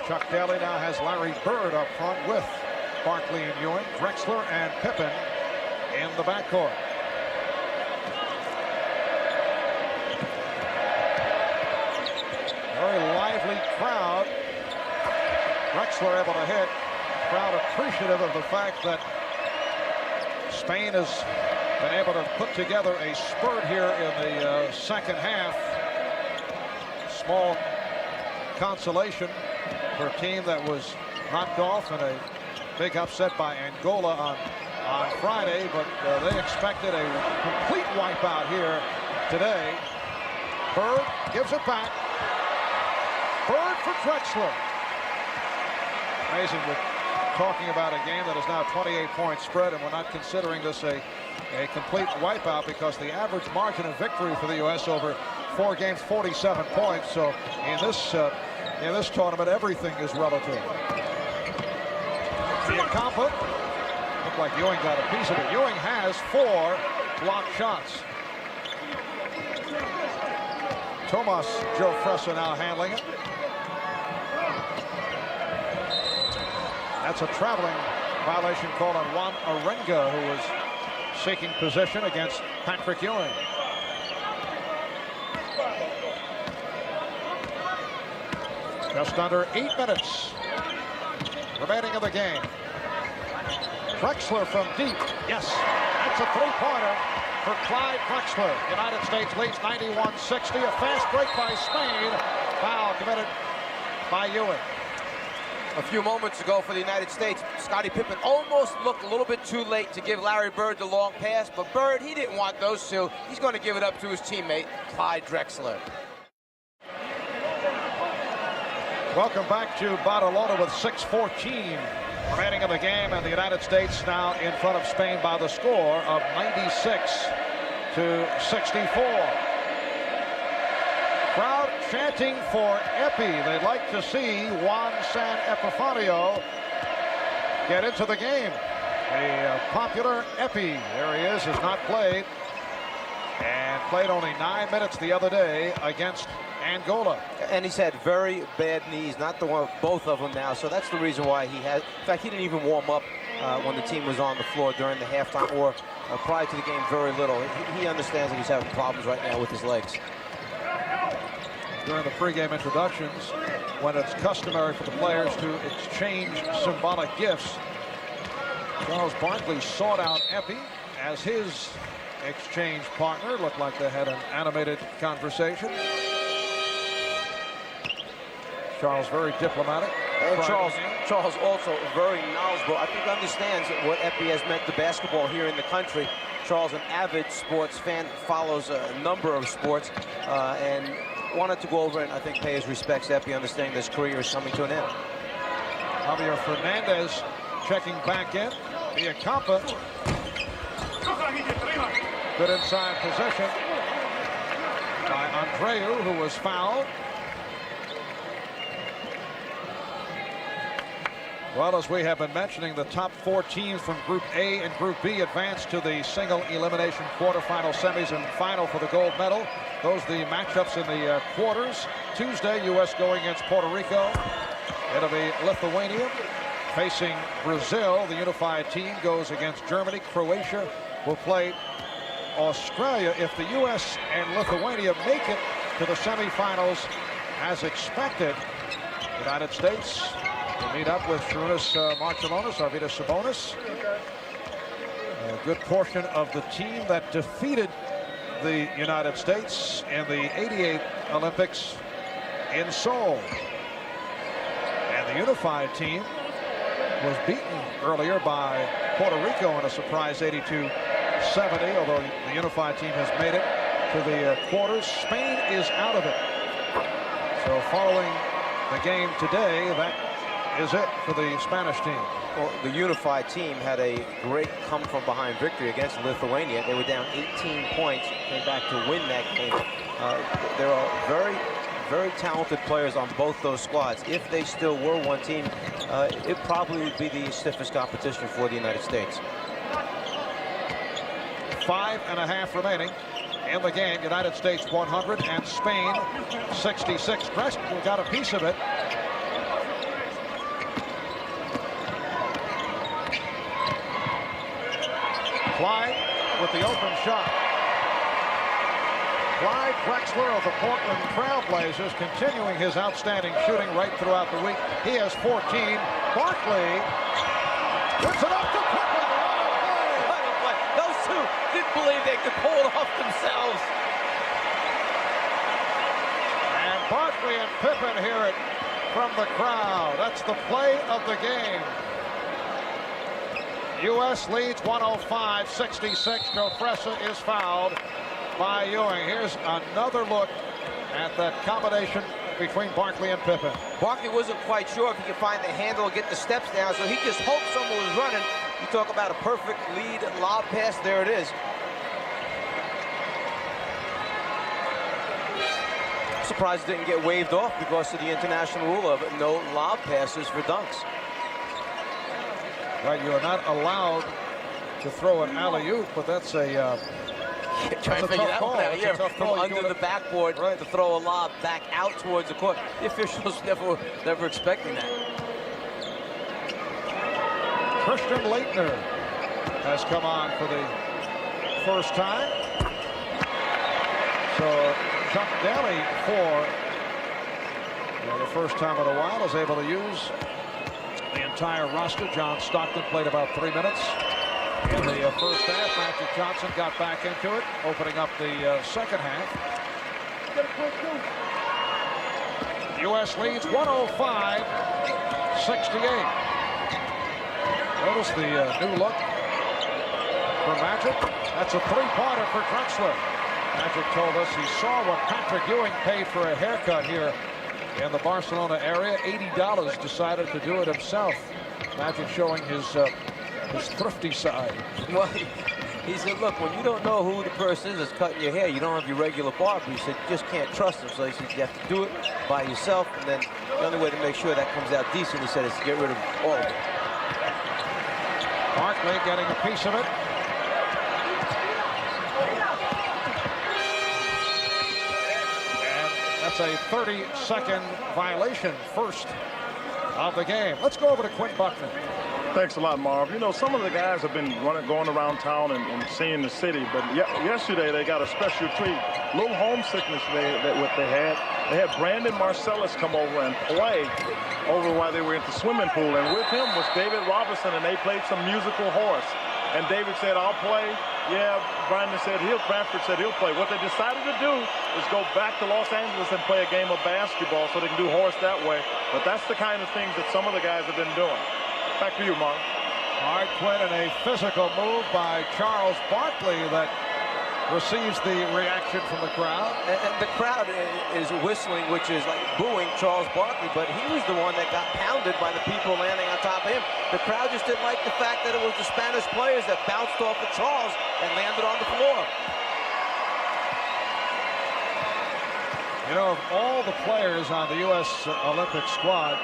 Chuck Daly now has Larry Bird up front with Barkley and Ewing, Drexler and Pippen in the backcourt. Very lively crowd. Drexler able to hit. Crowd appreciative of the fact that Spain has been able to put together a spurt here in the second half. Small consolation for a team that was knocked off in a big upset by Angola on Friday, but they expected a complete wipeout here today. Bird gives it back. Bird for Drexler. Amazing, we're talking about a game that is now 28-point spread, and we're not considering this a complete wipeout because the average margin of victory for the U.S. over 4 games, 47 points. So in this tournament, everything is relative. Viacampa, looked like Ewing got a piece of it. Ewing has 4 blocked shots. Tomas Joe-Fresa now handling it. That's a traveling violation called on Juan Arenga, who was seeking position against Patrick Ewing. Just under 8 minutes remaining in the game. Drexler from deep. Yes, that's a 3-pointer for Clyde Drexler. United States leads 91-60. A fast break by Spain. Foul committed by Ewing. A few moments ago for the United States, Scottie Pippen almost looked a little bit too late to give Larry Bird the long pass, but Bird, he didn't want those two. He's going to give it up to his teammate, Clyde Drexler. Welcome back to Barcelona with 6:14 remaining in the game, and the United States now in front of Spain by the score of 96-64. Crowd chanting for Epi. They'd like to see Juan San Epifanio get into the game. The popular Epi, there he is, has not played, and played only 9 minutes the other day against Angola. And he's had very bad knees, not the one, both of them now. So that's the reason why he had. In fact, he didn't even warm up when the team was on the floor during the halftime or prior to the game. Very little. He understands that he's having problems right now with his legs. During the pregame introductions, when it's customary for the players to exchange symbolic gifts, Charles Barkley sought out Epi as his exchange partner. Looked like they had an animated conversation. Charles very diplomatic. And Charles also very knowledgeable. I think understands what Epi has meant to basketball here in the country. Charles, an avid sports fan, follows a number of sports, and wanted to go over and I think pay his respects to Epi, understanding this career is coming to an end. Javier Fernandez checking back in. Viacampa. Good inside possession by Andreu, who was fouled. Well, as we have been mentioning, the top 4 teams from Group A and Group B advance to the single elimination quarterfinal, semis, and final for the gold medal. Those are the matchups in the quarters. Tuesday, U.S. going against Puerto Rico. It'll be Lithuania facing Brazil. The unified team goes against Germany. Croatia will play Australia. If the U.S. and Lithuania make it to the semifinals as expected, the United States will meet up with Šarūnas Marčiulionis, Arvydas Sabonis. A good portion of the team that defeated the United States in the '88 Olympics in Seoul. And the unified team was beaten earlier by Puerto Rico in a surprise 82-70, although the unified team has made it to the quarters. Spain is out of it. So following the game today, that is it for the Spanish team. Well, the unified team had a great come-from-behind victory against Lithuania. They were down 18 points, came back to win that game. There are very, very talented players on both those squads. If they still were one team, it probably would be the stiffest competition for the United States. 5.5 remaining in the game. United States 100 and Spain 66. Preston got a piece of it. Clyde with the open shot. Clyde Drexler of the Portland Trailblazers continuing his outstanding shooting right throughout the week. He has 14. Barkley puts it up to Pippen. What a play. Those two didn't believe they could pull it off themselves. And Barkley and Pippen hear it from the crowd. That's the play of the game. U.S. leads 105-66. Joe-Fresa is fouled. by Ewing. Here's another look at that combination between Barkley and Pippen. Barkley wasn't quite sure if he could find the handle or get the steps down, so he just hoped someone was running. You talk about a perfect lead lob pass. There it is. I'm surprised it didn't get waved off because of the international rule of no lob passes for dunks. Right, you are not allowed to throw an alley-oop, but that's a Trying to figure that one out. Yeah, from under the backboard right to throw a lob back out towards the court. The officials never expecting that. Christian Laettner has come on for the first time. So Chuck Daly for the first time in a while is able to use the entire roster. John Stockton played about 3 minutes in the first half. Magic Johnson got back into it, opening up the second half. U.S. leads 105-68. Notice the new look for Magic. That's a three-pointer for Drexler. Magic told us he saw what Patrick Ewing paid for a haircut here in the Barcelona area. $80, decided to do it himself. Magic showing his thrifty side. Well, he said, look, when you don't know who the person is that's cutting your hair, you don't have your regular barber. He said, you just can't trust him. So he said, you have to do it by yourself. And then the only way to make sure that comes out decent, he said, is to get rid of all of it. Barkley getting a piece of it. And that's a 30-second violation, first of the game. Let's go over to Quinn Buckner. Thanks a lot, Marv. You know, some of the guys have been going around town and seeing the city, but yesterday they got a special treat. A little homesickness what they had. They had Brandon Marcellus come over and play over while they were at the swimming pool, and with him was David Robinson, and they played some musical horse. And David said, I'll play. Yeah, Brandon said Bradford said he'll play. What they decided to do is go back to Los Angeles and play a game of basketball so they can do horse that way. But that's the kind of things that some of the guys have been doing. Back to you, Mark. All right, Quinn, and a physical move by Charles Barkley that receives the reaction from the crowd. And the crowd is whistling, which is like booing Charles Barkley, but he was the one that got pounded by the people landing on top of him. The crowd just didn't like the fact that it was the Spanish players that bounced off of Charles and landed on the floor. You know, of all the players on the U.S. Olympic squad,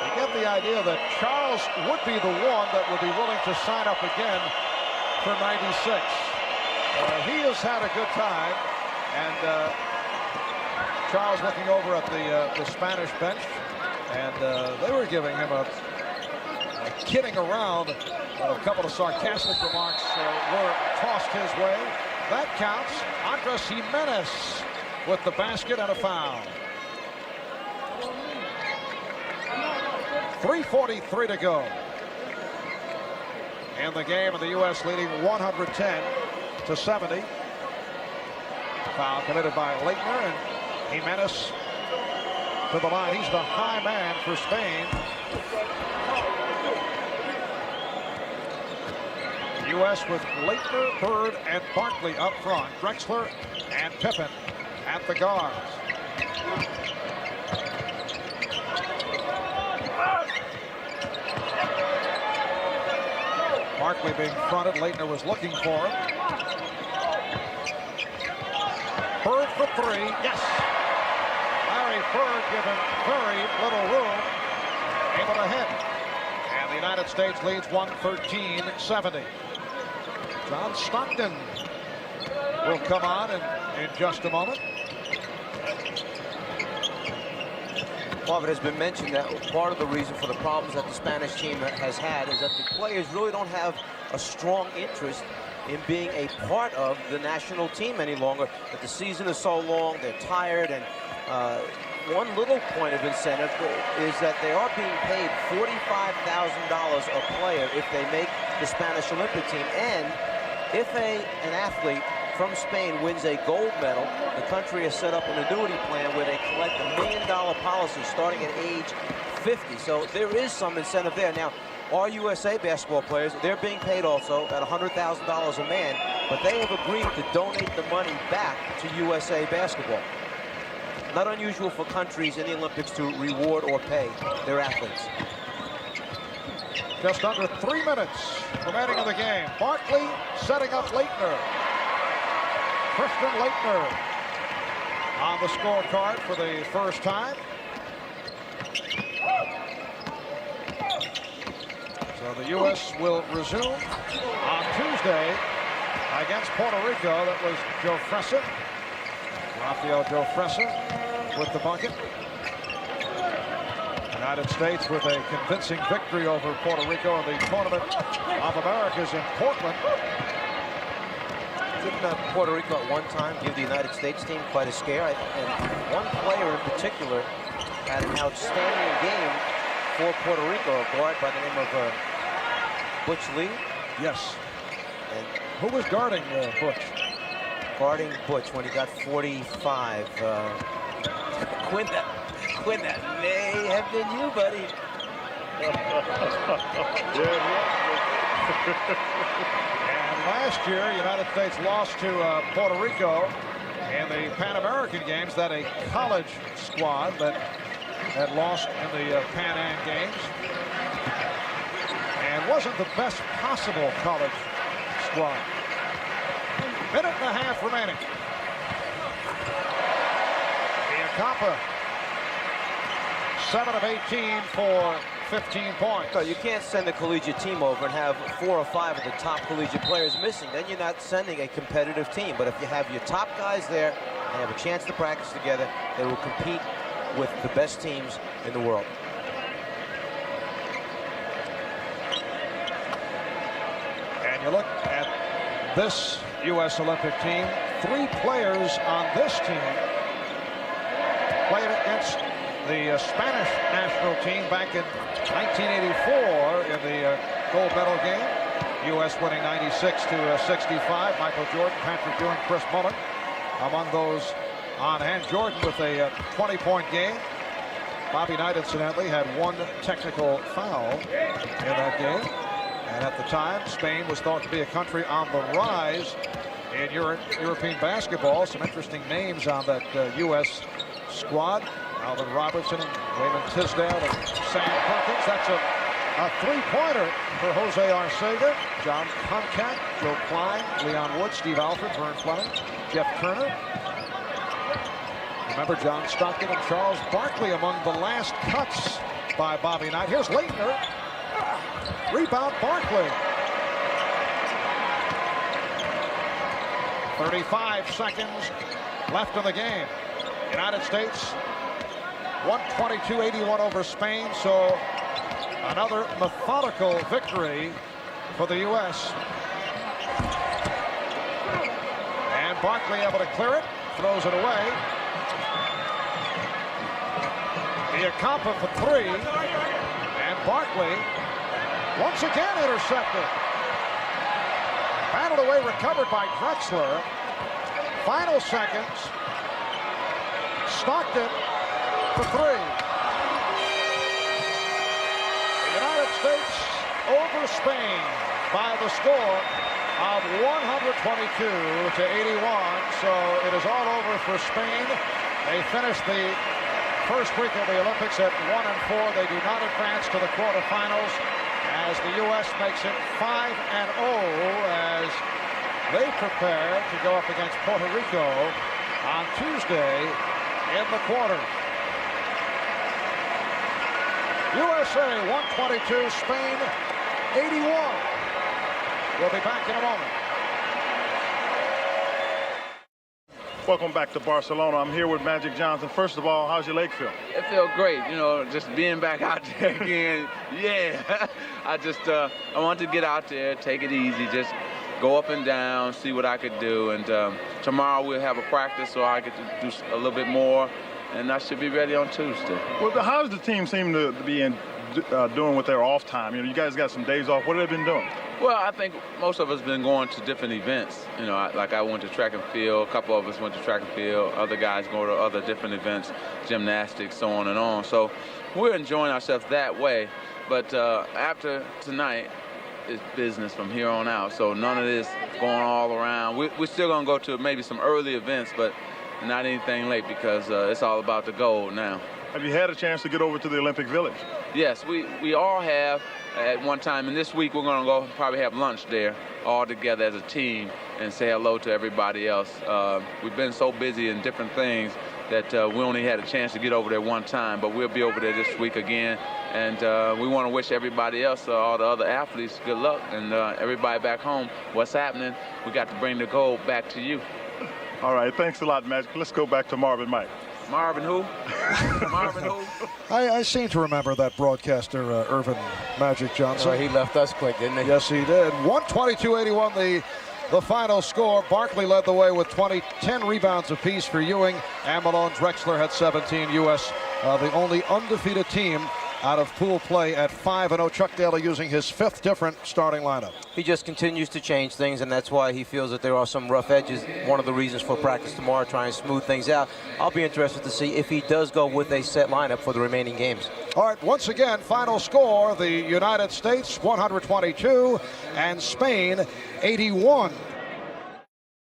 you get the idea that Charles would be the one that would be willing to sign up again for 96. He has had a good time, and Charles looking over at the Spanish bench, and they were giving him a kidding around. A couple of sarcastic remarks were tossed his way. That counts. Andres Jimenez with the basket and a foul. 3:43 to go in the game, and the U.S. leading 110-70. Foul committed by Laettner, and Jimenez to the line. He's the high man for Spain. U.S. with Laettner, Bird, and Barkley up front. Drexler and Pippen at the guards. Barkley being fronted. Laettner was looking for him. Bird for three. Yes. Larry Bird given very little room. Able to hit. And the United States leads 113-70. John Stockton will come on in just a moment. Well, it has been mentioned that part of the reason for the problems that the Spanish team has had is that the players really don't have a strong interest in being a part of the national team any longer. That the season is so long, they're tired, and one little point of incentive is that they are being paid $45,000 a player if they make the Spanish Olympic team. And if an athlete from Spain wins a gold medal, the country has set up an annuity plan where they collect $1 million policy starting at age 50. So there is some incentive there. Now, our USA basketball players, they're being paid also at $100,000 a man, but they have agreed to donate the money back to USA basketball. Not unusual for countries in the Olympics to reward or pay their athletes. Just under 3 minutes remaining in the game. Barkley setting up Laettner. Christian Laettner on the scorecard for the first time. So the U.S. will resume on Tuesday against Puerto Rico. That was Joe Fresa. Rafael Joe Fresa with the bucket. United States with a convincing victory over Puerto Rico in the Tournament of Americas in Portland. Didn't Puerto Rico at one time give the United States team quite a scare? And one player in particular had an outstanding game for Puerto Rico, a guard by the name of Butch Lee. Yes. And who was guarding Butch? Guarding Butch when he got 45. Quinn, that may have been you, buddy. And last year, United States lost to Puerto Rico in the Pan American Games. That a college squad that had lost in the Pan Am Games. And wasn't the best possible college squad. Minute and a half remaining. Villacampa, 7 of 18 for 15 points. So you can't send a collegiate team over and have 4 or 5 of the top collegiate players missing. Then you're not sending a competitive team. But if you have your top guys there and have a chance to practice together, they will compete with the best teams in the world. And you look at this U.S. Olympic team, 3 players on this team played against the Spanish national team back in 1984 in the gold medal game. U.S. winning 96-65. Michael Jordan, Patrick Ewing, Chris Mullin among those on hand. Jordan with a 20-point game. Bobby Knight, incidentally, had 1 technical foul in that game. And at the time, Spain was thought to be a country on the rise in European basketball. Some interesting names on that U.S. squad. Alvin Robertson, Raymond Tisdale, and Sam Perkins. That's a 3-pointer for Jose Arcega, John Concat, Joe Klein, Leon Wood, Steve Alford, Vern Fleming, Jeff Turner. Remember John Stockton and Charles Barkley among the last cuts by Bobby Knight. Here's Laettner. Rebound Barkley. 35 seconds left in the game. United States 122-81 over Spain, so another methodical victory for the U.S. And Barkley able to clear it, throws it away. Villacampa for 3, and Barkley once again intercepted. Battled away, recovered by Drexler. Final seconds. Stockton for 3. The United States over Spain by the score of 122-81. So it is all over for Spain. They finished the first week of the Olympics at 1-4. They do not advance to the quarterfinals as the U.S. makes it 5-0 as they prepare to go up against Puerto Rico on Tuesday in the quarter. USA 122, Spain 81. We'll be back in a moment. Welcome back to Barcelona. I'm here with Magic Johnson. First of all, how's your leg feel? It feels great, you know, just being back out there again. Yeah, I want to get out there, take it easy, just go up and down, see what I could do. And tomorrow we'll have a practice, so I get to do a little bit more, and I should be ready on Tuesday. Well, how's the team seem to be doing with their off time? You know, you guys got some days off. What have they been doing? Well, I think most of us been going to different events. You know, like I went to track and field. A couple of us went to track and field. Other guys go to other different events, gymnastics, so on and on. So we're enjoying ourselves that way. But after tonight, it's business from here on out. So none of this going all around. We're still going to go to maybe some early events, but not anything late because it's all about the gold now. Have you had a chance to get over to the Olympic Village? Yes, we all have at one time. And this week we're going to go probably have lunch there all together as a team and say hello to everybody else. We've been so busy in different things that we only had a chance to get over there one time, but we'll be over there this week again. And we want to wish everybody else, all the other athletes, good luck. And everybody back home, what's happening? We got to bring the gold back to you. All right, thanks a lot, Magic. Let's go back to Marvin Mike. Marvin who? Marvin who? I seem to remember that broadcaster, Irvin Magic Johnson. So he left us quick, didn't he? Yes, he did. 122-81 the final score. Barkley led the way with 10 rebounds apiece for Ewing. And Malone Drexler had 17. U.S. The only undefeated team out of pool play at 5-0. Chuck Daly using his 5th different starting lineup. He just continues to change things, and that's why he feels that there are some rough edges. One of the reasons for practice tomorrow, try and smooth things out. I'll be interested to see if he does go with a set lineup for the remaining games. All right, once again, final score, the United States 122 and Spain 81.